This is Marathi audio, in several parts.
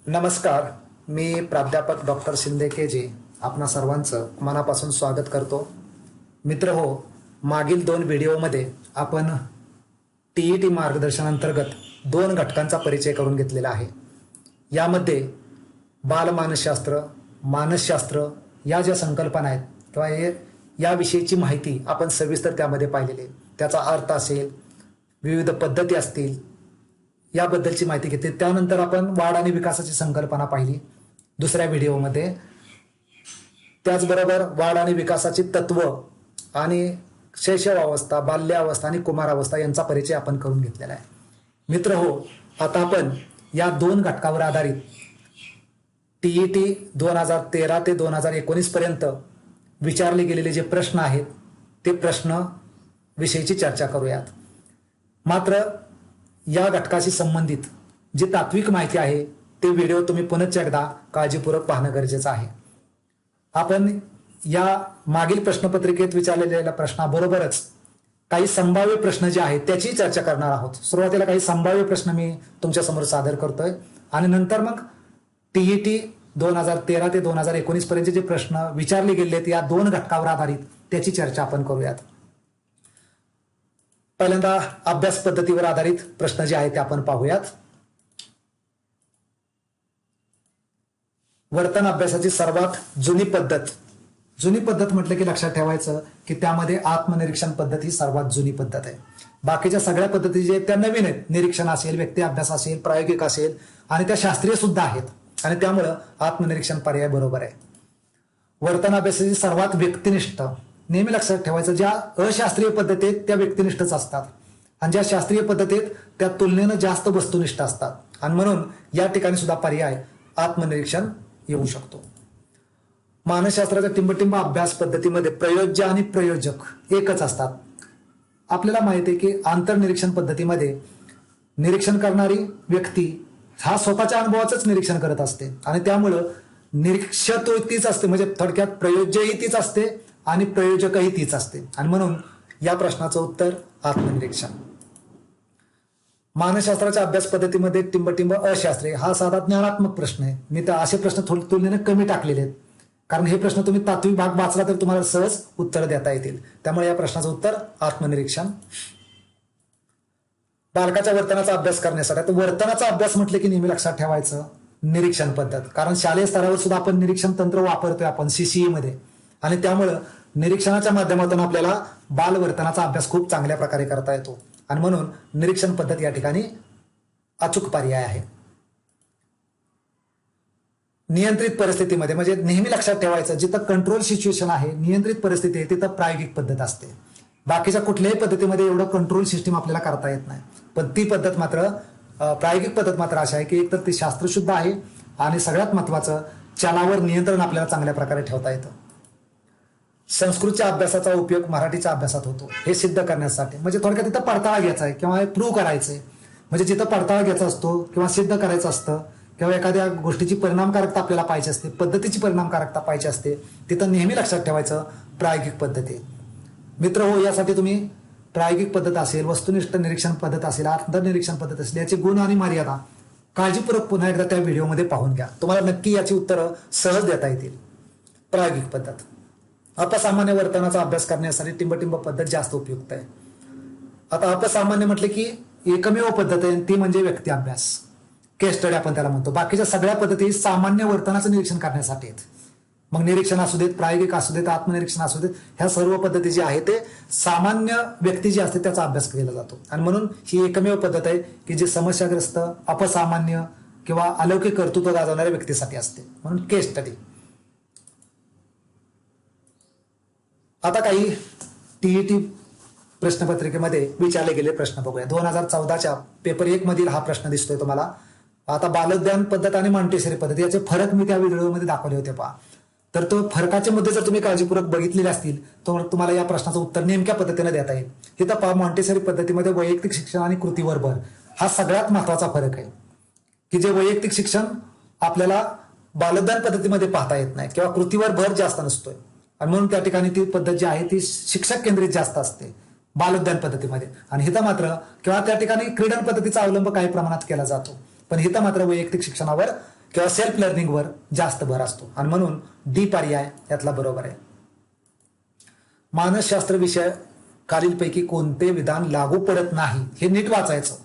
नमस्कार. मी प्राध्यापक डॉक्टर शिंदे के जे आपणा सर्वांचं मनापासून स्वागत करतो. मित्र हो, मागील 2 व्हिडिओमध्ये आपण टीईटी मार्गदर्शनांतर्गत 2 घटकांचा परिचय करून घेतलेला आहे. यामध्ये बालमानसशास्त्र, मानसशास्त्र या ज्या संकल्पना आहेत किंवा याविषयीची माहिती आपण सविस्तर त्यामध्ये पाहिलेली आहे. त्याचा अर्थ असेल, विविध पद्धती असतील, याबद्दलची माहिती घेतली. त्यानंतर आपण वाढ आणि विकासाची संकल्पना पाहिली दुसऱ्या व्हिडिओमध्ये. त्याचबरोबर वाढ आणि विकासाची तत्व आणि शैशवावस्था, बाल्यावस्था आणि कुमारावस्था यांचा परिचय आपण करून घेतलेला आहे. मित्र हो, आता आपण या 2 घटकावर आधारित टीईटी 2013 ते 2019 पर्यंत विचारले गेलेले जे प्रश्न आहेत ते प्रश्न विषयीची चर्चा करूयात. मात्र या घटकाशी संबंधित जी तात्विक माहिती आहे ते व्हिडिओ तुम्ही पुनश्च एकदा काळजीपूर्वक पाहणं गरजेचं आहे. आपण या मागील प्रश्नपत्रिकेत विचारलेल्या प्रश्नाबरोबरच काही संभाव्य प्रश्न जे आहेत त्याची चर्चा करणार आहोत. सुरुवातीला काही संभाव्य प्रश्न मी तुमच्यासमोर सादर करतोय आणि नंतर मग टीईटी 2013 ते 2019 पर्यंतचे जे प्रश्न विचारले गेले आहेत या 2 घटकावर आधारित त्याची चर्चा आपण करूयात. पहिल्यांदा अभ्यास पद्धतीवर आधारित प्रश्न जे आहेत ते आपण पाहूयात. वर्तन अभ्यासाची सर्वात जुनी पद्धत म्हटलं की लक्षात ठेवायचं की त्यामध्ये आत्मनिरीक्षण पद्धत ही सर्वात जुनी पद्धत आहे. बाकीच्या सगळ्या पद्धती जे आहेत त्या नवीन आहेत. निरीक्षण असेल, व्यक्ती अभ्यास असेल, प्रायोगिक असेल आणि त्या शास्त्रीय सुद्धा आहेत आणि त्यामुळं आत्मनिरीक्षण पर्याय बरोबर आहे. वर्तन अभ्यासाची सर्वात व्यक्तिनिष्ठ, नेहमी लक्षात ठेवायचं, ज्या अशास्त्रीय पद्धती आहेत त्या व्यक्तिनिष्ठच असतात आणि ज्या शास्त्रीय पद्धती आहेत त्या तुलनेनं जास्त वस्तुनिष्ठ असतात आणि म्हणून या ठिकाणी सुद्धा पर्याय आत्मनिरीक्षण येऊ शकतो. मानसशास्त्राच्या टिंबटिंब अभ्यास पद्धतीमध्ये प्रयोज्य आणि प्रयोजक एकच असतात. आपल्याला माहिती आहे की आंतरनिरीक्षण पद्धतीमध्ये निरीक्षण करणारी व्यक्ती हा स्वतःच्या अनुभवाचंच निरीक्षण करत असते आणि त्यामुळं निरीक्षक तीच असते, म्हणजे थोडक्यात प्रयोज्यही तीच असते आणि प्रयोजकही तीच असते आणि म्हणून या प्रश्नाचं उत्तर आत्मनिरीक्षण. मानसशास्त्राच्या अभ्यास पद्धतीमध्ये टिंबटिंब अशास्त्रीय हा साधा ज्ञानात्मक प्रश्न आहे. मी तर असे प्रश्न तुलनेने कमी टाकलेले आहेत कारण हे प्रश्न तुम्ही तात्विक भाग वाचला तर तुम्हाला सहज उत्तर देता येतील. त्यामुळे या प्रश्नाचं उत्तर आत्मनिरीक्षण. बालकाच्या वर्तनाचा अभ्यास करण्यासाठी, तर वर्तनाचा अभ्यास म्हटलं की नेहमी लक्षात ठेवायचं निरीक्षण पद्धत, कारण शालेय स्तरावर सुद्धा आपण निरीक्षण तंत्र वापरतोय आपण सीसीई मध्ये आणि त्यामुळं निरीक्षणाच्या माध्यमातून आपल्याला बालवर्तनाचा अभ्यास खूप चांगल्या प्रकारे करता येतो आणि म्हणून निरीक्षण पद्धत या ठिकाणी अचूक पर्याय आहे. नियंत्रित परिस्थितीमध्ये, म्हणजे नेहमी लक्षात ठेवायचं जिथं कंट्रोल सिच्युएशन आहे, नियंत्रित परिस्थिती आहे, तिथं प्रायोगिक पद्धत असते. बाकीच्या कुठल्याही पद्धतीमध्ये एवढं कंट्रोल सिस्टीम आपल्याला करता येत नाही, पण ती पद्धत मात्र प्रायोगिक पद्धत मात्र अशी आहे की एकतर ती शास्त्रशुद्ध आहे आणि सगळ्यात महत्वाचं चलावर नियंत्रण आपल्याला चांगल्या प्रकारे ठेवता येतं. संस्कृतच्या अभ्यासाचा उपयोग मराठीच्या अभ्यासात होतो हे सिद्ध करण्यासाठी, म्हणजे थोडक्यात तिथं पडताळा घ्यायचा आहे किंवा प्रूव्ह करायचंय. म्हणजे जिथं पडताळा घ्यायचा असतो किंवा सिद्ध करायचं असतं किंवा एखाद्या गोष्टीची परिणामकारकता आपल्याला पाहिजे असते, पद्धतीची परिणामकारकता पाहिजे असते, तिथं नेहमी लक्षात ठेवायचं प्रायोगिक पद्धती. मित्र हो, यासाठी तुम्ही प्रायोगिक पद्धत असेल, वस्तुनिष्ठ निरीक्षण पद्धत असेल, आंतरनिरीक्षण पद्धत असेल, याचे गुण आणि मर्यादा काळजीपूर्वक पुन्हा एकदा त्या व्हिडिओमध्ये पाहून घ्या. तुम्हाला नक्की याची उत्तरं सहज देता येतील. प्रायोगिक पद्धत. अपसामान्य वर्तनाचा अभ्यास करण्यासाठी टिंबटिंब पद्धत जास्त उपयुक्त आहे. आता अपसामान्य म्हटले की एकमेव पद्धत आहे ती म्हणजे व्यक्ती अभ्यास, केस स्टडी आपण त्याला म्हणतो. बाकीच्या सगळ्या पद्धती सामान्य वर्तनाचं निरीक्षण करण्यासाठी आहेत. मग निरीक्षण असू देत, प्रायोगिक असू देत, आत्मनिरीक्षण असू देत, ह्या सर्व पद्धती जी आहे ते सामान्य व्यक्ती जी असते त्याचा अभ्यास केला जातो आणि म्हणून ही एकमेव पद्धत आहे की जी समस्याग्रस्त, अपसामान्य किंवा अलौकिक कर्तृत्व गाजवणाऱ्या व्यक्तीसाठी असते, म्हणून केस स्टडी. आता काही टीईटी प्रश्नपत्रिकेमध्ये विचारले गेले प्रश्न बघूया. 2014च्या पेपर 1 मधील हा प्रश्न दिसतोय तुम्हाला. आता बालोद्यान पद्धत आणि मॉन्टेसरी पद्धत याचे फरक मी त्या व्हिडिओमध्ये दाखवले होते पहा. तर तो फरकाचे मुद्दे जर तुम्ही काळजीपूर्वक बघितलेले असतील तर तुम्हाला या प्रश्नाचं उत्तर नेमक्या पद्धतीने देता येईल. तिथं पहा, मॉन्टेसरी पद्धतीमध्ये वैयक्तिक शिक्षण आणि कृतीवर भर हा सगळ्यात महत्वाचा फरक आहे की जे वैयक्तिक शिक्षण आपल्याला बालोद्यान पद्धतीमध्ये पाहता येत नाही किंवा कृतीवर भर जास्त नसतोय आणि म्हणून त्या ठिकाणी ती पद्धत जी आहे ती शिक्षक केंद्रित जास्त असते बालोद्यान पद्धतीमध्ये. आणि हिथं मात्र किंवा त्या ठिकाणी क्रीडन पद्धतीचा अवलंब काही प्रमाणात केला जातो, पण हिथं मात्र वैयक्तिक शिक्षणावर किंवा सेल्फ लर्निंगवर जास्त भर असतो आणि म्हणून डी पर्याय यातला बरोबर आहे. मानसशास्त्र विषय खालीलपैकी कोणते विधान लागू पडत नाही, हे नीट वाचायचं.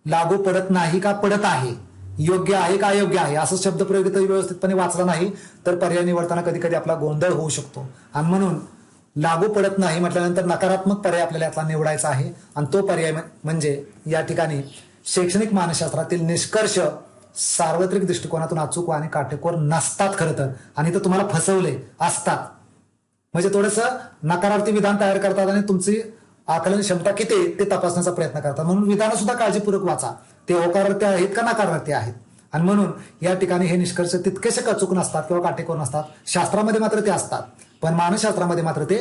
लागू पडत नाही का पडत आहे, योग्य आहे का अयोग्य आहे, असं शब्दप्रयोग व्यवस्थितपणे वाचला नाही तर पर्याय निवडताना कधी कधी आपला गोंधळ होऊ शकतो. आणि म्हणून लागू पडत नाही म्हटल्यानंतर नकारात्मक पर्याय आपल्याला यातला निवडायचा आहे. आणि तो पर्याय म्हणजे या ठिकाणी शैक्षणिक मानसशास्त्रातील निष्कर्ष सार्वत्रिक दृष्टिकोनातून अचूक आणि काटेकोर नसतात खरं तर, आणि तर तुम्हाला फसवले असतात. म्हणजे थोडंसं नकारार्थी विधान तयार करतात आणि तुमची आकलन क्षमता किती ते तपासण्याचा प्रयत्न करतात. म्हणून विधानं सुद्धा काळजीपूर्वक वाचा, ते होकारार्थी आहेत का नकारार्थी आहेत. आणि म्हणून या ठिकाणी हे निष्कर्ष तितकेसे अचूक नसतात किंवा काटेकोर नसतात. शास्त्रामध्ये मात्र ते असतात, पण मानसशास्त्रामध्ये मात्र ते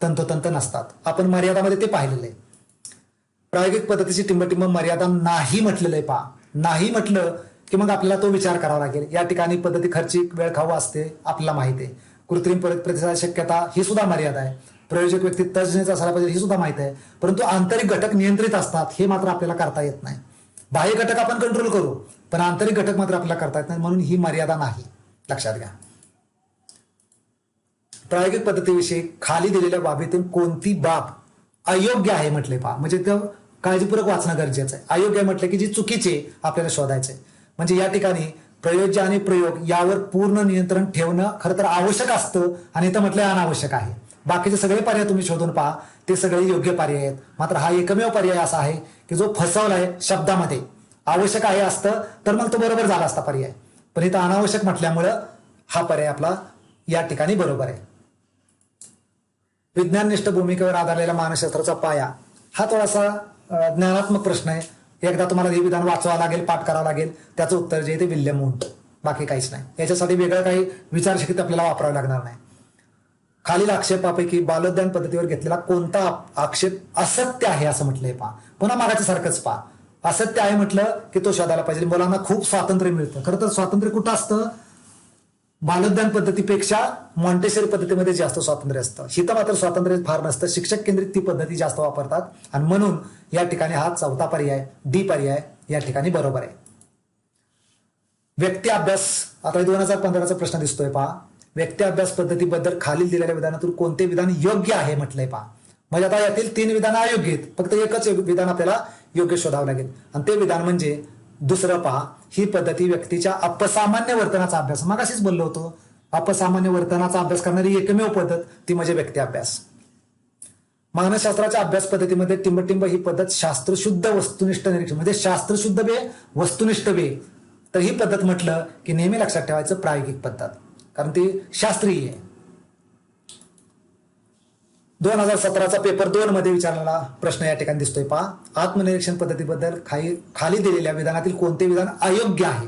तंतोतंत नसतात. आपण मर्यादामध्ये ते पाहिलेलं आहे. प्रायोगिक पद्धतीची टिंबटिंब मर्यादा नाही म्हटलेलं आहे. पहा, नाही म्हटलं की मग आपल्याला तो विचार करावा लागेल. या ठिकाणी पद्धती खर्चिक वेळ खाऊ असते, आपल्याला माहिती आहे. कृत्रिम प्रतिसाद शक्यता ही सुद्धा मर्यादा आहे. प्रयोजक व्यक्ती तज्ज्ञच असायला पाहिजे ही सुद्धा माहिती आहे. परंतु आंतरिक घटक नियंत्रित असतात, हे मात्र आपल्याला करता येत नाही. बाह्य घटक आपण कंट्रोल करू, पण आंतरिक घटक मात्र आपल्याला करता येत नाही. म्हणून ही मर्यादा नाही, लक्षात घ्या. प्रायोगिक पद्धतीविषयी खाली दिलेल्या बाबीतून कोणती बाब अयोग्य आहे म्हटले. पहा, म्हणजे ते काळजीपूर्वक वाचणं गरजेचं आहे. अयोग्य म्हटले की जी चुकीचे आपल्याला शोधायचे. म्हणजे या ठिकाणी प्रयोज्य आणि प्रयोग यावर पूर्ण नियंत्रण ठेवणं खरं तर आवश्यक असतं, आणि इथं म्हटलं अनावश्यक आहे. बाकीचे सगळे पर्याय तुम्ही शोधून पहा, ते सगळे योग्य पर्याय आहेत. मात्र हा एकमेव पर्याय असा आहे की जो फसवलाय शब्दामध्ये. आवश्यक आहे असतं तर मग तो बरोबर झाला असता पर्याय, पण इथं अनावश्यक म्हटल्यामुळं हा पर्याय आपला या ठिकाणी बरोबर आहे. विज्ञाननिष्ठ भूमिकेवर आधारलेला मानसशास्त्राचा पाया हा थोडासा ज्ञानात्मक प्रश्न आहे. एकदा तुम्हाला हे विधान वाचावं लागेल, पाठ करावं लागेल. त्याचं उत्तर जे आहे ते विल्यम वुंट, बाकी काहीच नाही. याच्यासाठी वेगळं काही विचारशक्ती आपल्याला वापरावी लागणार नाही. खालील आक्षेपापैकी बालोद्यान पद्धतीवर घेतलेला कोणता आक्षेप असत्य आहे असं म्हटलंय. पहा, पुन्हा मागाच्या सारखंच पहा. असत्य आहे म्हटलं की तो शोधायला पाहिजे. मुलांना खूप स्वातंत्र्य मिळतं. खरं तर स्वातंत्र्य कुठं असतं, बालोद्यान पद्धतीपेक्षा मॉन्टेसरी पद्धतीमध्ये जास्त स्वातंत्र्य असतं. हिथं मात्र स्वातंत्र्य फार नसतं. शिक्षक केंद्रित ती पद्धती जास्त वापरतात, आणि म्हणून या ठिकाणी हा चौथा पर्याय डी पर्याय या ठिकाणी बरोबर आहे. व्यक्ती अभ्यास, आता 2015चा प्रश्न दिसतोय. पहा, व्यक्ती अभ्यास पद्धतीबद्दल खालील दिलेल्या विधानातून कोणते विधान योग्य आहे म्हटलंय. पहा, म्हणजे आता यातील 3 विधानं अयोग्य आहेत, फक्त एकच विधान आपल्याला योग्य शोधावं लागेल. आणि ते विधान म्हणजे दुसरं. पहा, ही पद्धती व्यक्तीच्या अपसामान्य वर्तनाचा अभ्यास, मग अशीच बोललो होतो, अपसामान्य वर्तनाचा अभ्यास करणारी एकमेव पद्धत ती म्हणजे व्यक्ती अभ्यास. मानसशास्त्राच्या अभ्यास पद्धतीमध्ये टिंबटिंब ही पद्धत शास्त्रशुद्ध वस्तुनिष्ठ निरीक्षण, म्हणजे शास्त्रशुद्ध बे वस्तुनिष्ठ बे. तर ही पद्धत म्हटलं की नेहमी लक्षात ठेवायचं प्रायोगिक पद्धत, कारण ती शास्त्रीय आहे. 2017चा पेपर 2 मध्ये विचारलेला प्रश्न या ठिकाणी दिसतोय. पहा, आत्मनिरीक्षण पद्धतीबद्दल खाली दिलेल्या विधानातील कोणते विधान अयोग्य आहे.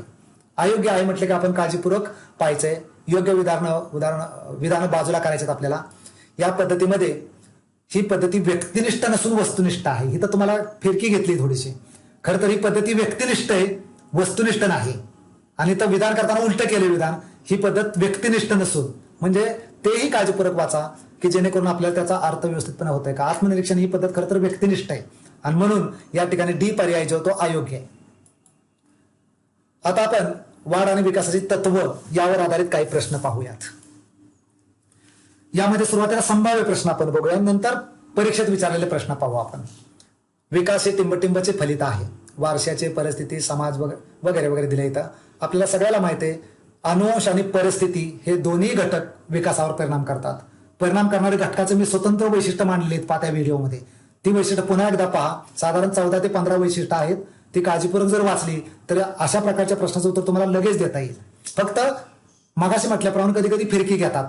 अयोग्य आहे म्हटलं की आपण काळजीपूर्वक पाहायचंय. योग्य विधानं बाजूला करायचे आपल्याला. या पद्धतीमध्ये ही पद्धती व्यक्तिनिष्ठ नसून वस्तुनिष्ठ आहे. ही तर तुम्हाला फिरकी घेतली थोडीशी. खरं तर ही पद्धती व्यक्तिनिष्ठ आहे, वस्तुनिष्ठ नाही. आणि तर विधान करताना उलट केले विधान. ही पद्धत व्यक्तिनिष्ठ नसून, म्हणजे तेही काळजीपूर्वक वाचा की जेणेकरून आपल्याला त्याचा अर्थ व्यवस्थितपणे होतोय का. आत्मनिरीक्षण ही पद्धत खरं तर व्यक्तिनिष्ठ आहे, आणि म्हणून या ठिकाणी डी पर्याय जो तो अयोग्य आहे. आता आपण वाढ आणि विकासाची तत्व यावर आधारित काही प्रश्न पाहूयात. यामध्ये सुरुवातीला संभाव्य प्रश्न आपण बघूया, नंतर परीक्षेत विचारलेले प्रश्न पाहू आपण. विकास हे टिंबटिंबचे फलित आहे. वारशाचे, परिस्थिती, समाज वगैरे वगैरे दिले इथं. आपल्याला सगळ्याला माहिती आहे अनुवंश आणि परिस्थिती हे दोन्ही घटक विकासावर परिणाम करतात. परिणाम करणाऱ्या घटकाचं मी स्वतंत्र वैशिष्ट्य मांडलेली आहेत त्या व्हिडिओमध्ये. ती वैशिष्ट्य पुन्हा एकदा पहा. साधारण 14 ते 15 वैशिष्ट्य आहेत. ती काळजीपूर्वक जर वाचली तर अशा प्रकारच्या प्रश्नाचं उत्तर तुम्हाला लगेच देता येईल. फक्त मगाशी म्हटल्याप्रमाणे कधी कधी फिरकी घेतात,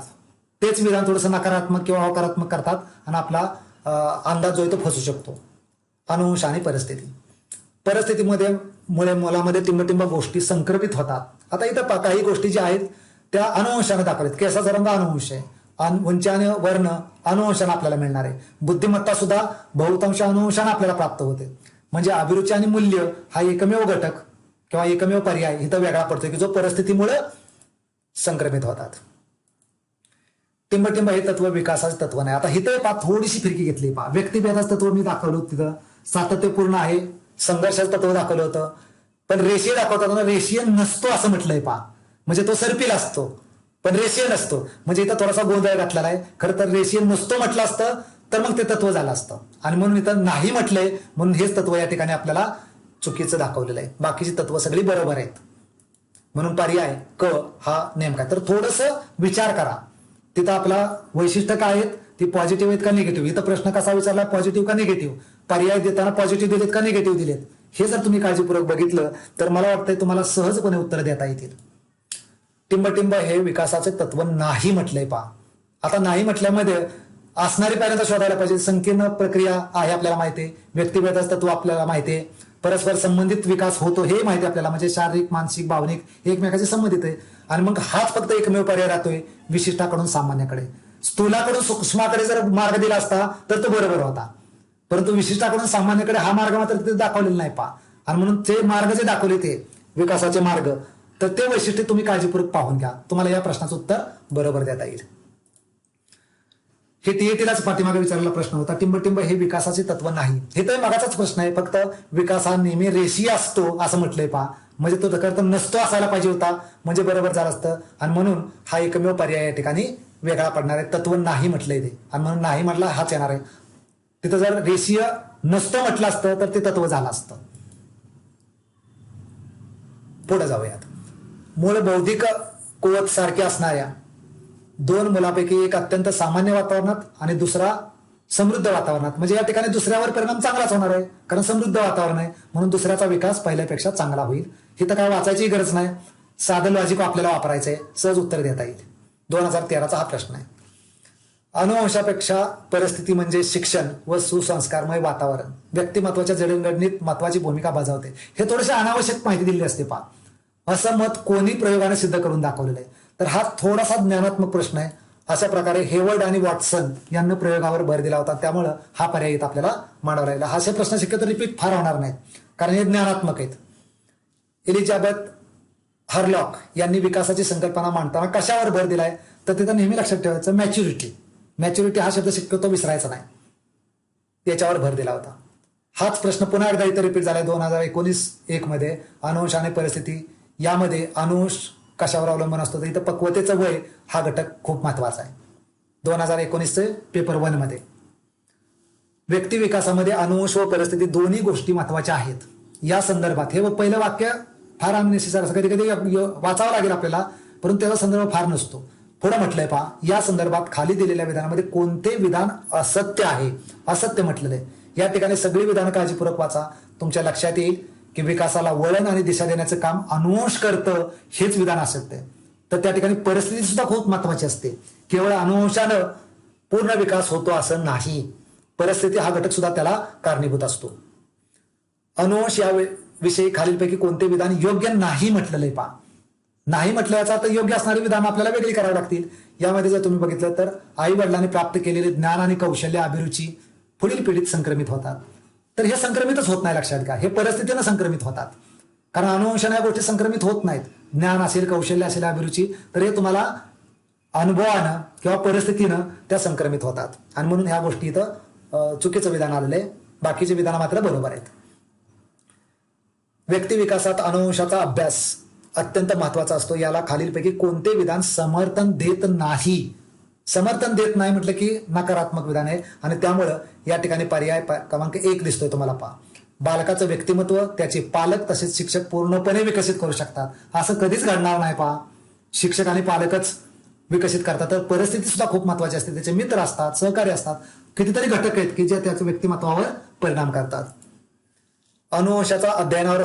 तेच विधान थोडंसं नकारात्मक किंवा होकारात्मक करतात, आणि आपला अंदाज जो आहे तो फसू शकतो. अनुवंश आणि परिस्थितीमध्ये मुळे मुलामध्ये टिंबटिंब गोष्टी संक्रमित होतात. आता इथं काही गोष्टी ज्या आहेत त्या अनुवंशाने दाखवल्यात. केसाचा रंग अनुवंश आहे, उंची आणि वर्ण अनुवंशाने आपल्याला मिळणार आहे. बुद्धिमत्ता सुद्धा बहुतांश अनुवंशाने आपल्याला प्राप्त होते. म्हणजे अभिरुची आणि मूल्य हा एकमेव घटक किंवा एकमेव पर्याय इथं वेगळा पडतोय की जो परिस्थितीमुळे संक्रमित होतात. टिंबटिंब हे तत्व विकासाचं तत्व नाही. आता इथं पहा थोडीशी फिरकी घेतली. पहा, व्यक्तिभेदाचं तत्व मी दाखवलं होतं, तिथं सातत्यपूर्ण आहे, संघर्षाचं तत्व दाखवलं होतं, पण रेषीय दाखवताना रेषीय नसतो असं म्हटलंय. पहा, म्हणजे तो सर्पिल असतो पण रेशियन असतो. म्हणजे इथं थोडासा गोंधळ घातलेला आहे. खरं तर रेशियन नसतो म्हटलं असतं तर मग ते तत्व झालं असतं, आणि म्हणून इथं नाही म्हटलंय म्हणून हेच तत्व या ठिकाणी आपल्याला चुकीचं दाखवलेलं आहे. बाकीची तत्व सगळी बरोबर आहेत. म्हणून पर्याय क हा नेमका. तर थोडस विचार करा, तिथं आपला वैशिष्ट्य काय आहेत, ती पॉझिटिव्ह आहेत का निगेटिव्ह. इथं प्रश्न कसा विचारला, पॉझिटिव्ह का निगेटिव्ह, पर्याय देताना पॉझिटिव्ह दिलेत का निगेटिव्ह दिलेत, हे जर तुम्ही काळजीपूर्वक बघितलं तर मला वाटतंय तुम्हाला सहजपणे उत्तर देता येतील. टिंबटिंब हे विकासाचे तत्व नाही म्हटलंय पहा. आता नाही म्हटल्यामध्ये असणारी पहिल्यांदा शोधायला पाहिजे. संकीर्ण प्रक्रिया आहे आपल्याला माहिती आहे, व्यक्तिभेदाचं तत्व आपल्याला माहिती आहे, परस्पर संबंधित विकास होतो हे माहिती आपल्याला, म्हणजे शारीरिक मानसिक भावनिक एकमेकाशी संबंधित आहे. आणि मग हाच फक्त एकमेव पर्याय राहतोय विशिष्टाकडून सामान्याकडे. स्थूलाकडून सूक्ष्माकडे जर मार्ग दिला असता तर तो बरोबर होता, परंतु विशिष्टाकडून सामान्याकडे हा मार्ग मात्र तिथे दाखवलेला नाही पहा. आणि म्हणून ते मार्ग जे दाखवले ते विकासाचे मार्ग, तर ते वैशिष्ट्य तुम्ही काळजीपूर्वक पाहून घ्या, तुम्हाला या प्रश्नाचं उत्तर बरोबर देता येईल. हे टीएटीलाच पाठीमागे विचारलेला प्रश्न होता, टिंबटिंब हे विकासाचे तत्व नाही. हे तर मागाचाच प्रश्न आहे, फक्त विकास हा नेहमी रेषीय असतो असं म्हटलंय पहा. म्हणजे तो खरं तर नसतो असायला पाहिजे होता, म्हणजे बरोबर झालं असतं. आणि म्हणून हा एकमेव पर्याय या ठिकाणी वेगळा पडणार आहे. तत्व नाही म्हटलंय ते, आणि म्हणून नाही म्हटला हाच येणार आहे. तिथं जर रेषीय नसतं म्हटलं असतं तर ते तत्व झालं असतं. पुढे जाऊयात. मूळ बौद्धिक कुवत सारखी असणाऱ्या दोन मुलापैकी एक अत्यंत सामान्य वातावरणात आणि दुसरा समृद्ध वातावरणात, म्हणजे या ठिकाणी दुसऱ्यावर परिणाम चांगलाच होणार आहे, कारण समृद्ध वातावरण आहे म्हणून दुसऱ्याचा विकास पहिल्यापेक्षा चांगला होईल. ही तर काय वाचायची गरज नाही, साधं लॉजिक आपल्याला वापरायचं आहे, सहज उत्तर देता येईल. 2013चा हा प्रश्न आहे. अनुवंशापेक्षा परिस्थिती म्हणजे शिक्षण व सुसंस्कारमय वातावरण व्यक्तिमत्वाच्या जडणघडणीत महत्वाची भूमिका बजावते. हे थोडेसे अनावश्यक माहिती दिली असते पहा. असं मत कोणी प्रयोगाने सिद्ध करून दाखवलेलं आहे. तर हा थोडासा ज्ञानात्मक प्रश्न आहे. अशा प्रकारे हेवर्ड आणि वॉटसन यांनी प्रयोगावर भर दिला होता, त्यामुळं हा पर्याय इथं आपल्याला मांडावा लागला. असे प्रश्न शक्यतो रिपीट फार होणार नाहीत, कारण हे ज्ञानात्मक आहेत. एलिझाबेथ हरलॉक यांनी विकासाची संकल्पना मांडताना कशावर भर दिलाय, तर तिथं नेहमी लक्षात ठेवायचं मॅच्युरिटी. मॅच्युरिटी हा शब्द शक्यतो विसरायचा नाही, याच्यावर भर दिला होता. हाच प्रश्न पुन्हा एकदा इथं रिपीट झालाय 2019-1 मध्ये. अनुवंश आणि परिस्थिती यामध्ये अनुवंश कशावर अवलंबून असतो, तर इथं पक्वतेचं वय हा घटक खूप महत्वाचा आहे. 2019 पेपर 1 मध्ये व्यक्ती विकासामध्ये अनुवंश व परिस्थिती दोन्ही गोष्टी महत्वाच्या आहेत. या संदर्भात हे पहिलं वाक्य फार अननेसेसरी असं कधी कधी वाचावं लागेल आपल्याला, परंतु त्याचा संदर्भ फार नसतो. पुढे म्हटलंय पहा, या संदर्भात खाली दिलेल्या विधानामध्ये कोणते विधान असत्य आहे, असत्य म्हटलेलं आहे. या ठिकाणी सगळी विधानं काळजीपूर्वक वाचा, तुमच्या लक्षात येईल की विकासाला वळण आणि दिशा देण्याचं काम अनुवंश करतं हेच विधान असत्य. तर त्या ठिकाणी परिस्थिती सुद्धा खूप महत्वाची असते. केवळ अनुवंशानं पूर्ण विकास होतो असं नाही, परिस्थिती हा घटक सुद्धा त्याला कारणीभूत असतो. अनुवंश या विषयी खालीलपैकी कोणते विधान योग्य नाही म्हटलेलं आहे पहा. नाही म्हटलं याचा तर योग्य असणारी विधान आपल्याला वेगळी करावी लागतील. यामध्ये जर तुम्ही बघितलं तर आई वडिलांनी प्राप्त केलेले ज्ञान आणि कौशल्य अभिरुची पुढील पिढीत संक्रमित होतात. तर हे संक्रमितच होत नाही, लक्षात घ्या. हे परिस्थितीनं संक्रमित होतात, कारण अनुवंशाने या गोष्टी संक्रमित होत नाहीत. ज्ञान असेल, कौशल्य असेल, अभिरुची, तर हे तुम्हाला अनुभवानं किंवा परिस्थितीनं त्या संक्रमित होतात. आणि म्हणून ह्या गोष्टी इथं चुकीचं विधान आलेलं आहे. बाकीचे विधान मात्र बरोबर आहेत. व्यक्ती विकासात अनुवंशाचा अभ्यास अत्यंत महत्वाचा असतो. याला खालीलपैकी कोणते विधान समर्थन देत नाही. समर्थन देत नाही म्हटलं की नकारात्मक विधान आहे, आणि त्यामुळं या ठिकाणी पर्याय क्रमांक 1 दिसतोय तुम्हाला पहा. बालकाचं व्यक्तिमत्व त्याचे पालक तसेच शिक्षक पूर्णपणे विकसित करू शकतात. असं कधीच घडणार नाही पहा. शिक्षक आणि पालकच विकसित करतात, तर परिस्थिती सुद्धा खूप महत्वाची असते. त्याचे मित्र असतात, सहकारी असतात, कितीतरी घटक आहेत की जे त्याच्या व्यक्तिमत्वावर परिणाम करतात. अनुवंशाचा अध्ययनावर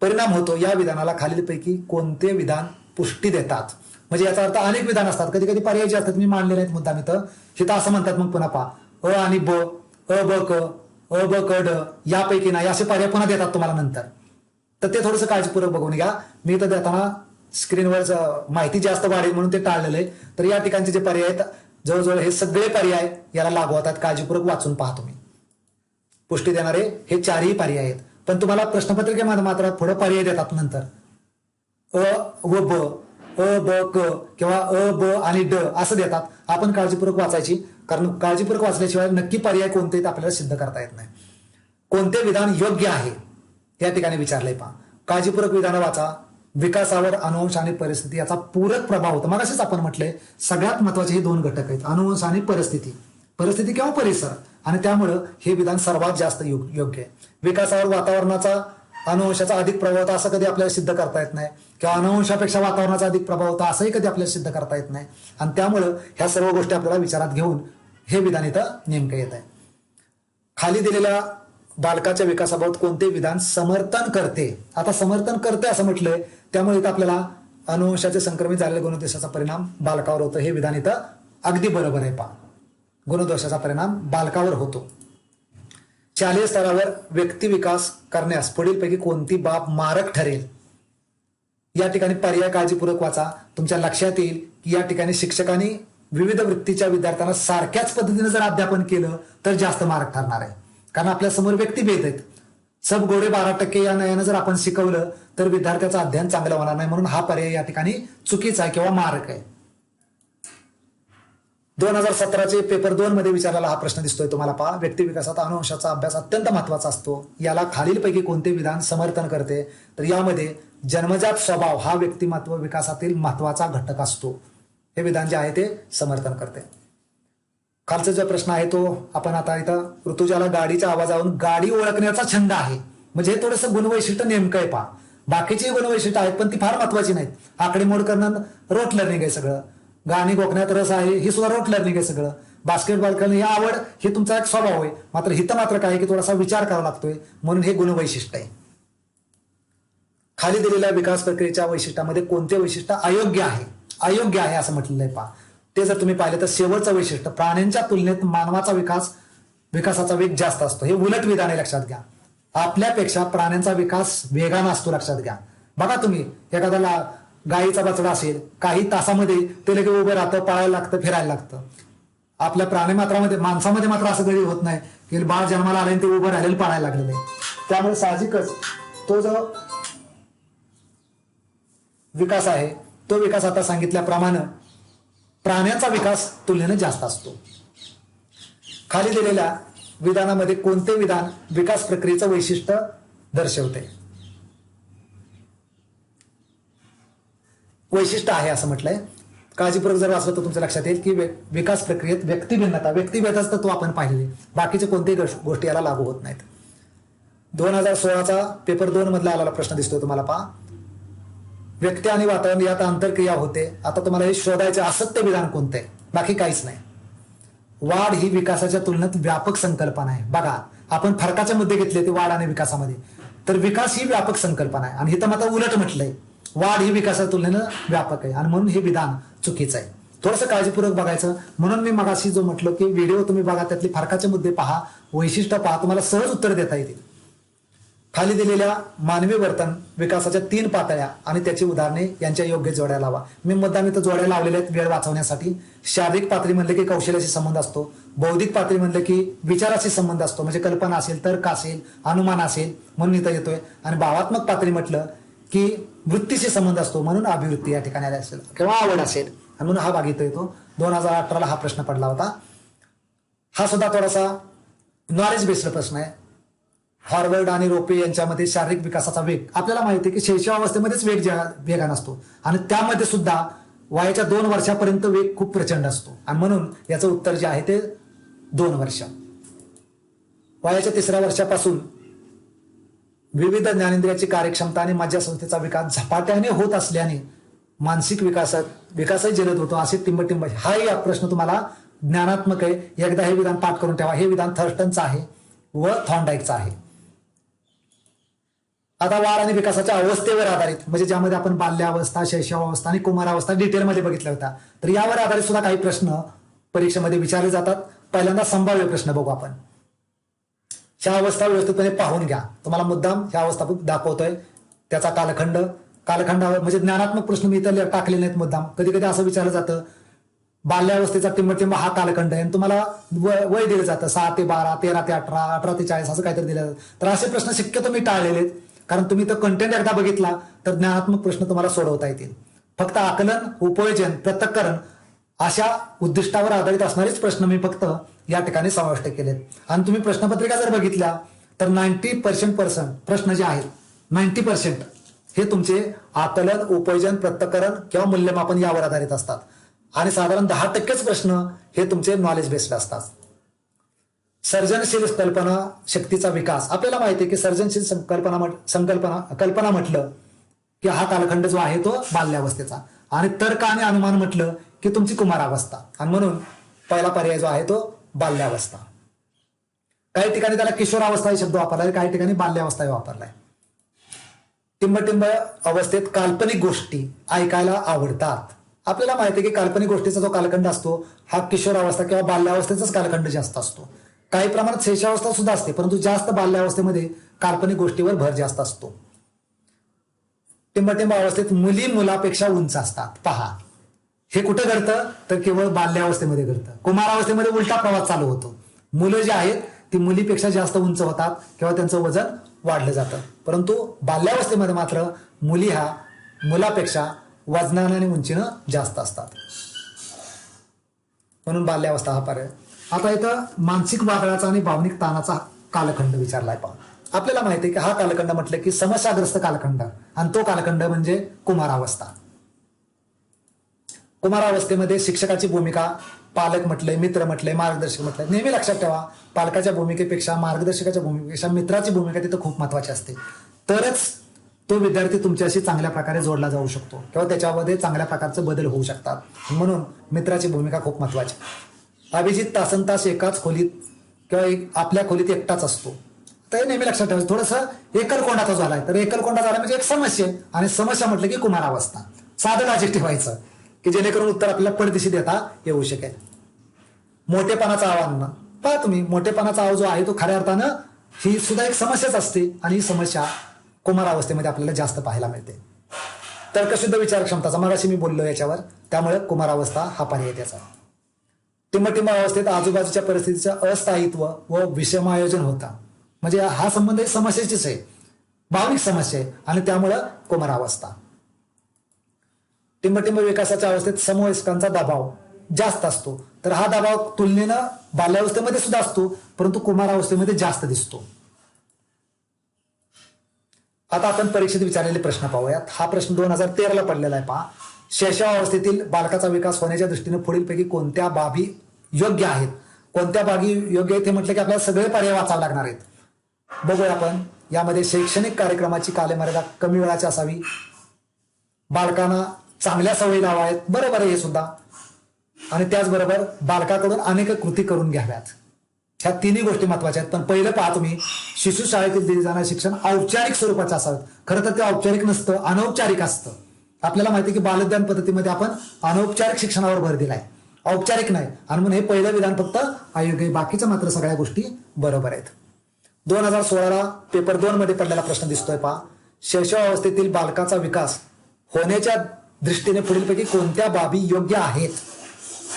परिणाम होतो या विधानाला खालीलपैकी कोणते विधान पुष्टी देतात. म्हणजे याचा अर्थ अनेक विधान असतात, कधी कधी पर्याय जे असतात मी मांडले नाहीत मुद्दाम इथं असं म्हणतात. मग पुन्हा पहा, अ आणि ब, अ ब क, अ ब क ड यापैकी नाही असे पर्याय पुन्हा देतात तुम्हाला नंतर. तर ते थोडंसं काळजीपूर्वक बघून घ्या. मी तर देताना स्क्रीनवर माहिती जास्त वाढेल म्हणून ते टाळलेलं आहे. तर या ठिकाणचे जे पर्याय आहेत जवळजवळ हे सगळे पर्याय याला लागू होतात. काळजीपूर्वक वाचून पहा तुम्ही. पुष्टी देणारे हे 4ही पर्याय आहेत, पण तुम्हाला प्रश्नपत्रिकेमध्ये मात्र पुढे पर्याय देतात नंतर. अ व ब, अ ब क किंवा अ ब आणि ड असं देतात. आपण काळजीपूर्वक वाचायची, कारण काळजीपूर्वक वाचल्याशिवाय नक्की पर्याय कोणते आपल्याला सिद्ध करता येत नाही. कोणते विधान योग्य आहे या ठिकाणी विचारलंय पहा. काळजीपूर्वक विधानं वाचा, विकासावर अनुवंश आणि परिस्थिती याचा पूरक प्रभाव होतो. मगाशीच आपण म्हटलंय सगळ्यात महत्वाचे हे दोन घटक आहेत, अनुवंश आणि परिस्थिती, परिस्थिती किंवा परिसर, आणि त्यामुळं हे विधान सर्वात जास्त योग्य आहे. विकासावर वातावरणाचा अनुवंशाचा अधिक प्रभाव होता असं कधी आपल्याला सिद्ध करता येत नाही, किंवा अनुवंशापेक्षा वातावरणाचा अधिक प्रभाव होता असंही कधी आपल्याला सिद्ध करता येत नाही. आणि त्यामुळं ह्या सर्व गोष्टी आपल्याला विचारात घेऊन हे विधान इथं नेमकं येत आहे. खाली दिलेल्या बालकाच्या विकासाबाबत कोणते विधान समर्थन करते. आता समर्थन करते असं म्हटलंय, त्यामुळे इथं आपल्याला अनुवंशाचे संक्रमित झालेल्या गुणदोषाचा परिणाम बालकावर होतो हे विधान इथं अगदी बरोबर आहे. गुणदोषाचा परिणाम बालकावर होतो. शालेय स्तरावर व्यक्ती विकास करण्यास पुढीलपैकी कोणती बाब मारक ठरेल. या ठिकाणी पर्याय काळजीपूर्वक वाचा. तुमच्या लक्षात येईल की या ठिकाणी शिक्षकांनी विविध वृत्तीच्या विद्यार्थ्यांना सारख्याच पद्धतीने जर अध्यापन केलं तर जास्त मार्क ठरणार आहे, कारण आपल्या समोर व्यक्तिभेद आहेत. सब गोडे 12% या नयानं जर आपण शिकवलं तर विद्यार्थ्याचं अध्ययन चांगलं होणार नाही, म्हणून हा पर्याय या ठिकाणी चुकीचा आहे किंवा मारक आहे. 2017चे पेपर 2 मध्ये विचारलेला हा प्रश्न दिसतोय तुम्हाला. पहा, व्यक्ती विकासात अनुवंशाचा अभ्यास अत्यंत महत्वाचा असतो. याला खालीलपैकी कोणते विधान समर्थन करते. तर यामध्ये जन्मजात स्वभाव हा व्यक्तिमत्व विकासातील महत्वाचा घटक असतो. हे विधान जे आहे ते समर्थन करते. खालचा जो प्रश्न आहे तो आपण आता इथं, ऋतुजाला गाडीच्या आवाजावरून गाडी ओळखण्याचा छंद आहे. म्हणजे हे थोडंसं गुणवैशिष्ट्य नेमकं आहे. पहा, बाकीची गुणवैशिष्ट्य आहेत पण ती फार महत्वाची नाहीत. आकडेमोड करणं रोट लर्निंग आहे सगळं. गाणी गोखण्यात रस आहे ही सुद्धा रोट लर्निंग आहे सगळं. बास्केटबॉल खेळणं ही आवड हे तुमचा एक स्वभाव आहे. मात्र हिथं मात्र काय की थोडासा विचार करावा लागतोय, म्हणून हे गुणवैशिष्ट्य आहे. खाली दिलेल्या विकास प्रक्रियेच्या वैशिष्ट्यामध्ये कोणते वैशिष्ट्य अयोग्य आहे. अयोग्य आहे असं म्हटलेलं आहे. पहा, ते जर तुम्ही पाहिलं तर शेवटचं वैशिष्ट्य, प्राण्यांच्या तुलनेत मानवाचा विकासाचा वेग जास्त असतो. हे उलट विधान आहे, लक्षात घ्या. आपल्यापेक्षा प्राण्यांचा विकास वेगाने असतो, लक्षात घ्या. बघा तुम्ही, एखाद्याला गायीचा बछडा असेल, काही तासामध्ये ते लगेच उभं राहतं, पळायला लागतं, फिरायला लागतं. आपल्या प्राणीमात्रामध्ये, माणसामध्ये मात्र असं कधी होत नाही की बाळ जन्माला आले ते उभं राहिलेलं पळायला लागलेलं आहे. त्यामुळे साहजिकच तो जो विकास आहे तो विकास आता सांगितल्याप्रमाणे प्राण्यांचा विकास तुलनेने जास्त असतो. खाली दिलेल्या विधानामध्ये कोणते विधान विकास प्रक्रियेचं वैशिष्ट्य दर्शवते. वैशिष्ट्य आहे असं म्हटलंय. काळजीपूर्वक जर वाचलं तर तुमच्या लक्षात येईल की विकास प्रक्रियेत व्यक्तिभेदाच तत्व आपण पाहिलेले, बाकीचे कोणत्याही गोष्टी याला लागू होत नाहीत. 2016चा पेपर 2 मधला आलेला प्रश्न दिसतोय तुम्हाला. पहा, व्यक्ती आणि वातावरण यात आंतरक्रिया होते. आता तुम्हाला हे शोधायचे असत्य विधान कोणते आहे, बाकी काहीच नाही. वाढ ही विकासाच्या तुलनेत व्यापक संकल्पना आहे. बघा, आपण फरकाचे मुद्दे घेतले ते वाढ आणि विकासामध्ये, तर विकास ही व्यापक संकल्पना आहे आणि इथं मात्र उलट म्हटलंय वाढ ही विकासाच्या तुलनेनं व्यापक आहे, आणि म्हणून हे विधान चुकीचं आहे. थोडंसं काळजीपूर्वक बघायचं. म्हणून मी मगाशी जो म्हटलं की व्हिडिओ तुम्ही बघा, त्यातले फरकाचे मुद्दे पहा, वैशिष्ट्य पहा, तुम्हाला सहज उत्तर देता येतील. खाली दिलेल्या मानवी वर्तन विकासाच्या 3 पातळ्या आणि त्याची उदाहरणे यांच्या योग्य जोड्या लावा. मी मुद्दाम इथं जोड्या लावलेल्या आहेत वेळ वाचवण्यासाठी. शारीरिक पातळी म्हणले की कौशल्याशी संबंध असतो. बौद्धिक पातळी म्हणले की विचाराशी संबंध असतो, म्हणजे कल्पना असेल, तर्क असेल, अनुमान असेल, म्हणून इथं येतोय. आणि भावात्मक पातळी म्हटलं की वृत्तीशी संबंध असतो, म्हणून अभिवृत्ती या ठिकाणी आली असेल किंवा आवड असेल, म्हणून हा भाग इथं येतो. 2018ला हा प्रश्न पडला होता. हा सुद्धा थोडासा नॉलेज बेस्ड प्रश्न आहे. हॉर्वर्ड आणि रोपे यांच्यामध्ये शारीरिक विकासाचा वेग आपल्याला माहिती आहे की शैशवावस्थेमध्येच वेगान असतो, आणि त्यामध्ये सुद्धा वयाच्या 2 वर्षापर्यंत वेग खूप प्रचंड असतो, आणि म्हणून याचं उत्तर जे आहे ते 2 वर्ष. वयाच्या 3ऱ्या वर्षापासून विविध ज्ञानेंद्रियाची कार्यक्षमता आणि मज्जासंस्थेचा विकास झपाट्याने होत असल्याने मानसिक विकासही जलद होतो, असे टिंबटिंब. हाही प्रश्न तुम्हाला ज्ञानात्मक आहे. एकदा हे विधान पाठ करून ठेवा. हे विधान थर्स्टनचं आहे व थॉर्नडाईकचं आहे. आता वाढ आणि विकासाच्या अवस्थेवर आधारित, म्हणजे ज्यामध्ये आपण बाल्यावस्था, शैशवावस्था आणि कुमारावस्था डिटेलमध्ये बघितल्या होत्या, तर यावर आधारित सुद्धा काही प्रश्न परीक्षेमध्ये विचारले जातात. पहिल्यांदा संभाव्य प्रश्न बघू आपण. ह्या अवस्था व्यवस्थितपणे पाहून घ्या. तुम्हाला मुद्दाम ह्या अवस्था दाखवतोय, त्याचा कालखंडावर म्हणजे ज्ञानात्मक प्रश्न मी इथं टाकले नाहीत मुद्दाम. कधी कधी असं विचारलं जातं बाल्यावस्थेचा टिंबटिंब हा कालखंड आहे, आणि तुम्हाला वय दिलं जातं 6 ते 12, 13 ते 18, 18 ते 40 असं काहीतरी दिलं जातं. तर असे प्रश्न शक्यतो मी टाळलेले आहेत, कारण तुम्ही तर कंटेंट एकदा बघितला तर ज्ञानात्मक प्रश्न तुम्हाला सोडवता येतील. फक्त आकलन, उपयोजन, पृथक्करण अशा उद्दिष्टावर आधारित असणारेच प्रश्न मी फक्त या ठिकाणी समाविष्ट केलेत. आणि तुम्ही प्रश्नपत्रिका जर बघितल्या तर 90% प्रश्न जे आहेत, 90% हे तुमचे आकलन, उपयोजन, पृथक्करण किंवा मूल्यमापन यावर आधारित असतात आणि साधारण 10% प्रश्न हे तुमचे नॉलेज बेस्ड असतात. सर्जनशील कल्पना शक्तीचा विकास. आपल्याला माहिती आहे की सर्जनशील कल्पना म्हटलं की हा कालखंड जो आहे तो बाल्यावस्थेचा, आणि तर्क आणि अनुमान म्हटलं की तुमची कुमारावस्था, आणि म्हणून पहिला पर्याय जो आहे तो बाल्यावस्था. काही ठिकाणी त्याला किशोरावस्था हे शब्द वापरलाय, काही ठिकाणी बाल्यावस्था हे वापरलाय. टिंबटिंब अवस्थेत काल्पनिक गोष्टी ऐकायला आवडतात. आपल्याला माहिती आहे की काल्पनिक गोष्टीचा जो कालखंड असतो हा किशोरावस्था किंवा बाल्यावस्थेचाच कालखंड जास्त असतो. काही प्रमाणात शैशवावस्था सुद्धा असते, परंतु जास्त बाल्यावस्थेमध्ये काल्पनिक गोष्टीवर भर जास्त असतो. टिंबटिंब अवस्थेत मुली मुलापेक्षा उंच असतात. पहा, हे कुठं घडतं तर केवळ बाल्यावस्थेमध्ये घडतं. कुमारावस्थेमध्ये उलटा प्रवास चालू होतो. मुलं जी आहेत ती मुलीपेक्षा जास्त उंच होतात किंवा त्यांचं वजन वाढलं जातं, परंतु बाल्यावस्थेमध्ये मात्र मुली हा मुलापेक्षा वजनाने आणि उंचीनं जास्त असतात. म्हणून बाल्यावस्था हा पर्याय. आता इथं मानसिक वादळाचा आणि भावनिक ताणाचा कालखंड विचारलाय. पहा, आपल्याला माहिती आहे की हा कालखंड म्हटलं की समस्याग्रस्त कालखंड, आणि तो कालखंड म्हणजे कुमारावस्था. कुमारावस्थेमध्ये शिक्षकाची भूमिका, पालक म्हटलंय, मित्र म्हटलंय, मार्गदर्शक म्हटलंय. नेहमी लक्षात ठेवा, पालकाच्या भूमिकेपेक्षा, मार्गदर्शकाच्या भूमिकेपेक्षा मित्राची भूमिका तिथं खूप महत्वाची असते. तरच तो विद्यार्थी तुमच्याशी चांगल्या प्रकारे जोडला जाऊ शकतो किंवा त्याच्यामध्ये चांगल्या प्रकारचे बदल होऊ शकतात. म्हणून मित्राची भूमिका खूप महत्वाची. अभिजित तासनतास एकाच खोलीत किंवा आपल्या खोलीत एकटाच असतो. तर नेहमी लक्षात ठेवायचं. थोडंसं एकलकोंडाचा झालाय, तर एकलकोंडा झाला म्हणजे एक समस्या, आणि समस्या म्हटलं की कुमारावस्था. साधं लॉजिक ठेवायचं की जेणेकरून उत्तर आपल्याला पडदिशी देता येऊ शकेल. मोठेपणाचं आव्हान. पहा तुम्ही, मोठेपणाचा आव जो आहे तो खऱ्या अर्थानं ही सुद्धा एक समस्याच असते, आणि ही समस्या कुमारावस्थेमध्ये आपल्याला जास्त पाहायला मिळते. तर्कशुद्ध विचार क्षमताचा मगाशी मी बोललो याच्यावर, त्यामुळे कुमारावस्था हा पर्याय त्याचा. टिंबटिंब अवस्थेत आजूबाजूच्या परिस्थितीचं अस्थायित्व व विषमायोजन होता. म्हणजे हा संबंध समस्येचीच आहे, भावनिक समस्या आहे, आणि त्यामुळं कुमारावस्था. टिंबटिंब विकासाच्या अवस्थेत समवयस्कांचा दबाव जास्त असतो. तर हा दबाव तुलनेनं बाल्यावस्थेमध्ये सुद्धा असतो, परंतु कुमारावस्थेमध्ये जास्त दिसतो. आता आपण परीक्षेत विचारलेले प्रश्न पाहूयात. हा प्रश्न 2013ला पडलेला आहे. पहा, शैशवावस्थेतील बालकाचा विकास होण्याच्या दृष्टीने पुढीलपैकी कोणत्या बाबी योग्य आहेत? कोणत्या बाबी योग्य आहेत हे म्हटलं की आपल्याला सगळे पर्याय वाचावे लागणार आहेत. बघूया आपण. यामध्ये शैक्षणिक कार्यक्रमाची कालमर्यादा कमी वेळाची असावी, बालकांना चांगल्या सवयी लावाव्यात, बरोबर आहे हे सुद्धा, आणि त्याचबरोबर बालकाकडून अनेक कृती करून घ्याव्यात. ह्या तिन्ही गोष्टी महत्वाच्या आहेत. पण पहिलं पहा तुम्ही, शिशु शाळेतील दिले जाणारे शिक्षण औपचारिक स्वरूपाचं असावं. खरं तर ते औपचारिक नसतं, अनौपचारिक असतं. आपल्याला माहिती आहे की बालज्ञान पद्धतीमध्ये आपण अनौपचारिक शिक्षणावर भर दिलाय, औपचारिक नाही, आणि म्हणून हे पहिलं विधान फक्त अयोग्य आहे. बाकीच्या मात्र सगळ्या गोष्टी बरोबर आहेत. 2016ला पेपर 2 मध्ये पडलेला प्रश्न दिसतोय. पहा, शैशवावस्थेतील बालकाचा विकास होण्याच्या दृष्टीने पुढीलपैकी कोणत्या बाबी योग्य आहेत?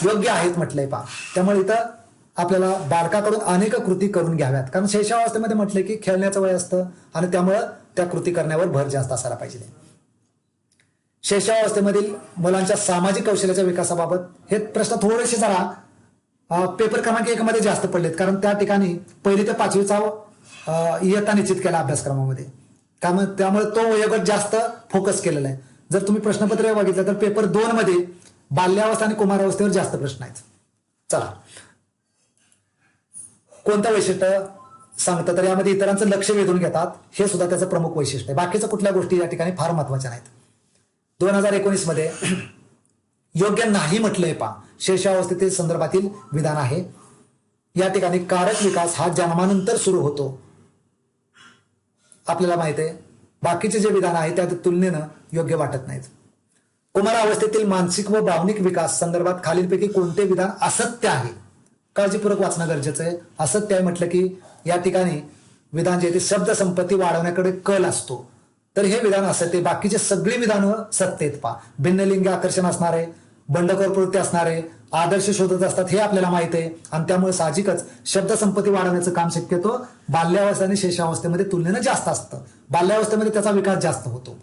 योग्य आहेत म्हटलंय. पहा, त्यामुळे इथं आपल्याला बालकाकडून अनेक कृती करून घ्याव्यात, कारण शैशवावस्थेमध्ये म्हटलंय की खेळण्याचं वय असतं, आणि त्यामुळं त्या कृती करण्यावर भर जास्त असायला पाहिजे. शैशवावस्थेमधील मुलांच्या सामाजिक कौशल्याच्या विकासाबाबत हे प्रश्न थोडेसे जरा पेपर क्रमांक 1 मध्ये जास्त पडलेत, कारण त्या ठिकाणी 1ली ते 5वीचा इयत्ता निश्चित केला अभ्यासक्रमामध्ये, त्यामुळे तो वयोगट जास्त फोकस केलेला आहे. जर तुम्ही प्रश्नपत्र बघितलं तर पेपर 2 मध्ये बाल्यावस्था आणि कुमारावस्थेवर जास्त प्रश्न आहेत. चला, कोणतं वैशिष्ट्य सांगतं तर यामध्ये इतरांचं लक्ष वेधून घेतात, हे सुद्धा त्याचं प्रमुख वैशिष्ट्य आहे. बाकीच्या कुठल्या गोष्टी या ठिकाणी फार महत्वाच्या नाहीत. 2019 मध्ये योग्य नाही म्हटलंय. पहा, शैशवावस्थेतील संदर्भातील विधान आहे. या ठिकाणी कारक विकास हा जन्मानंतर सुरू होतो. आपल्याला माहिती आहे बाकीचे जे विधान आहे त्या तुलनेनं योग्य वाटत नाहीत. कुमारावस्थेतील मानसिक व भावनिक विकास संदर्भात खालीलपैकी कोणते विधान असत्य आहे? काळजीपूर्वक वाचणं गरजेचं आहे. असत्य आहे म्हटलं की या ठिकाणी विधान जे ते शब्द संपत्ती वाढवण्याकडे कल असतो, तर हे विधान असत्य. बाकीचे सगळी विधानं सत्य आहेत. पहा, भिन्नलिंगी आकर्षण असणारे, बंडखोर प्रवृत्ती असणारे, आदर्श शोधत असतात, हे आपल्याला माहित आहे, आणि त्यामुळे साहजिकच शब्दसंपत्ती वाढवण्याचं काम शक्यतो बाल्यावस्था आणि शैशवावस्थेमध्ये तुलनेनं जास्त असतं. बाल्यावस्थेमध्ये त्याचा विकास जास्त होतो.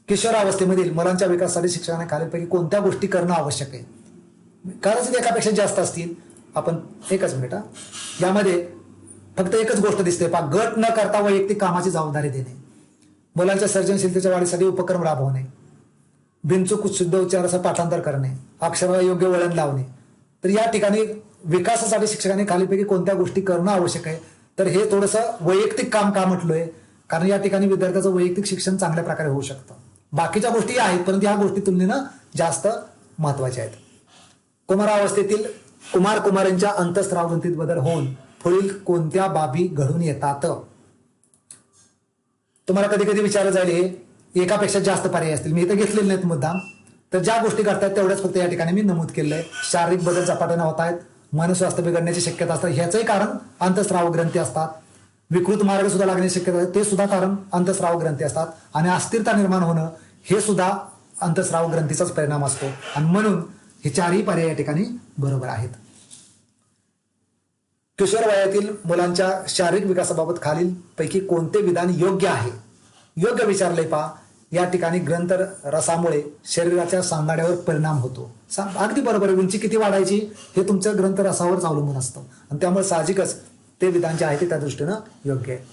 किशोरावस्थेमधील मुलांच्या विकासासाठी शिक्षकाने खालीलपैकी कोणत्या गोष्टी करणं आवश्यक आहे? कारण एकापेक्षा जास्त असतील. आपण एकच मिनिट, यामध्ये फक्त एकच गोष्ट दिसते. पहा, गट न करता वैयक्तिक कामाची जबाबदारी देणे. मुलांच्या सर्जनशीलतेच्या वाढीसाठी उपक्रम राबवणे, बिनचूक शुद्ध उच्चाराचं पाठांतर करणे, अक्षराला योग्य वळण लावणे. तर या ठिकाणी विकासासाठी शिक्षकांनी खालीपैकी कोणत्या गोष्टी करणं आवश्यक आहे. तर हे थोडंसं वैयक्तिक काम का म्हटलोय, कारण या ठिकाणी विद्यार्थ्याचं वैयक्तिक शिक्षण चांगल्या प्रकारे होऊ शकतं. बाकीच्या गोष्टी आहेत, परंतु ह्या गोष्टी तुलनेनं जास्त महत्वाच्या आहेत. कुमारावस्थेतील कुमार-कुमारींच्या अंतःस्राव ग्रंथीत बदल होऊन पुढील कोणत्या बाबी घडून येतात. तुम्हाला कधी कधी विचारलं जाईल हे एकापेक्षा जास्त पर्याय असतील, मी इथे घेतलेले नाहीत मुद्दाम. तर ज्या गोष्टी करतायत तेवढ्याच फक्त या ठिकाणी मी नमूद केलंय. शारीरिक बदल झपाट्याने होत आहेत, मनस्वास्थ्य बिघडण्याची शक्यता असतात, ह्याचंही कारण अंतःस्राव ग्रंथी असतात. विकृत मार्ग सुद्धा लागण्याची शक्यता आहे, ते सुद्धा कारण अंतःस्राव ग्रंथी असतात. आणि अस्थिरता निर्माण होणं हे सुद्धा अंतःस्राव ग्रंथीचाच परिणाम असतो. आणि म्हणून हे चारही पर्याय या ठिकाणी बरोबर आहेत. किशोर वयातील मुलांच्या शारीरिक विकासाबाबत खालील पैकी कोणते विधान योग्य आहे. योग्य विचारले पहा. या ठिकाणी ग्रंथ रसामुळे शरीराच्या सांगाड्यावर परिणाम होतो. अगदी बरोबर आहे. उंची किती वाढायची हे तुमच्या ग्रंथ रसावरच अवलंबून असतं आणि त्यामुळे साहजिकच ते विधान जे आहे ते त्या दृष्टीनं योग्य आहे.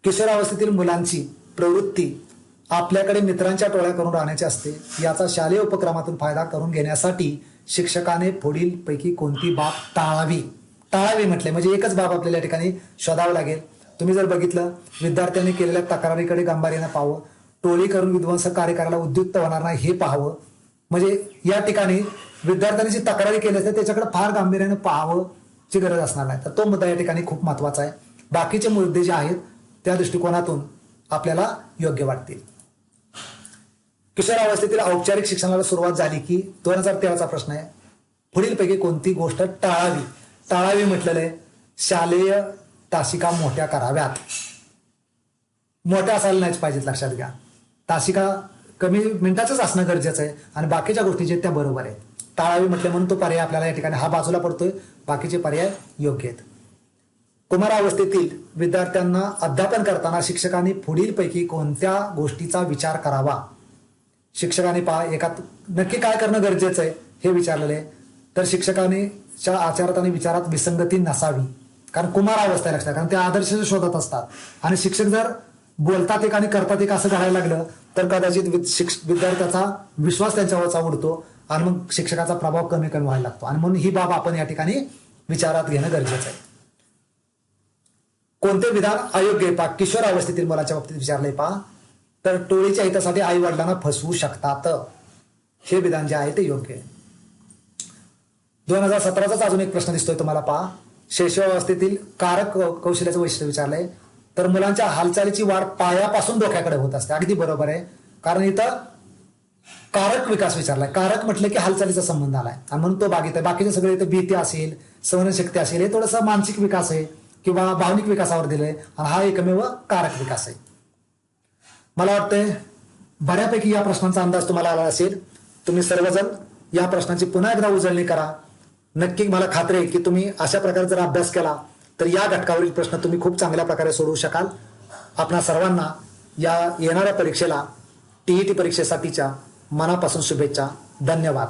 किशोरावस्थेतील मुलांची प्रवृत्ती आपल्याकडे मित्रांच्या टोळ्या करून राहण्याची असते. याचा शालेय उपक्रमातून फायदा करून घेण्यासाठी शिक्षकाने पुढील पैकी कोणती बाब टाळावी. टाळावी म्हटले म्हणजे एकच बाब आपल्याला या ठिकाणी शोधावं लागेल. तुम्ही जर बघितलं, विद्यार्थ्यांनी केलेल्या तक्रारीकडे गांभीर्यानं पाहावं, टोळी करून विध्वंसक कार्य करायला उद्युक्त होणार नाही हे पाहावं. म्हणजे या ठिकाणी विद्यार्थ्यांनी जी तक्रारी केली असते त्याच्याकडे फार गांभीर्यानं पाहावं ची गरज असणार नाही. तर तो मुद्दा या ठिकाणी खूप महत्वाचा आहे. बाकीचे मुद्दे जे आहेत त्या दृष्टिकोनातून आपल्याला योग्य वाटतील. किशोरावस्थेतील औपचारिक शिक्षणाला सुरुवात झाली की 2013चा प्रश्न आहे. पुढीलपैकी कोणती गोष्ट टाळावी. टाळावी म्हटलेलं आहे शालेय तासिका मोठ्या कराव्यात. मोठ्या असायला नाहीच पाहिजेत, लक्षात घ्या. तासिका कमी मिनिटाचंच असणं गरजेचं आहे आणि बाकीच्या गोष्टी जे त्या बरोबर आहेत. टाळावी म्हटले म्हणून तो पर्याय आपल्याला या ठिकाणी हा बाजूला पडतोय, बाकीचे पर्याय योग्य आहेत. कुमारावस्थेतील विद्यार्थ्यांना अध्यापन करताना शिक्षकांनी पुढीलपैकी कोणत्या गोष्टीचा विचार करावा. शिक्षकांनी पहा, नक्की काय करणं गरजेचं आहे हे विचारलेलं आहे. तर शिक्षकांनी आचारात आणि विचारात विसंगती नसावी, कारण कुमारावस्था आहे, लक्षात. कारण ते आदर्श शोधत असतात आणि शिक्षक जर बोलतात एक आणि करतात एक असं घडायला लागलं तर कदाचित विद्यार्थ्याचा विश्वास त्यांच्यावरचा उडतो आणि मग शिक्षकाचा प्रभाव कमी कमी व्हायला लागतो. आणि म्हणून ही बाब आपण या ठिकाणी विचारात घेणं गरजेचं आहे. कोणते विधान अयोग्य आहे पहा. किशोरावस्थेतील मुलाच्या बाबतीत विचारलंय पहा. तर टोळीच्या हितासाठी आई वडिलांना फसवू शकतात, हे विधान जे आहे ते योग्य आहे. 2017चा अजून एक प्रश्न दिसतोय तुम्हाला पहा. शैशवावस्थेतील कारक कौशल्याचं वैशिष्ट्य विचारलंय. तर मुलांच्या हालचालीची वाढ पायापासून डोक्याकडे होत असते. अगदी बरोबर आहे, कारण इथं कारक विकास विचारलाय. कारक म्हटलं की हालचालीचा संबंध आलाय आणि म्हणून तो बाधित आहे. बाकीचे सगळे इथे भीती असेल, सहनशक्ती असेल, हे थोडंसं मानसिक विकास आहे किंवा भावनिक विकासावर दिलंय आणि हा एकमेव कारक विकास आहे. मला वाटतंय बऱ्यापैकी या प्रश्नांचा अंदाज तुम्हाला आला असेल. तुम्ही सर्वजण या प्रश्नांची पुन्हा एकदा उजळणी करा. नक्की मला खात्री आहे की तुम्ही अशा प्रकारे जर अभ्यास केला तर या घटकावरील प्रश्न तुम्ही खूप चांगल्या प्रकारे सोडवू शकाल. आपणा सर्वांना या येणाऱ्या परीक्षेला TET परीक्षेसाठीच्या मनापासून शुभेच्छा. धन्यवाद.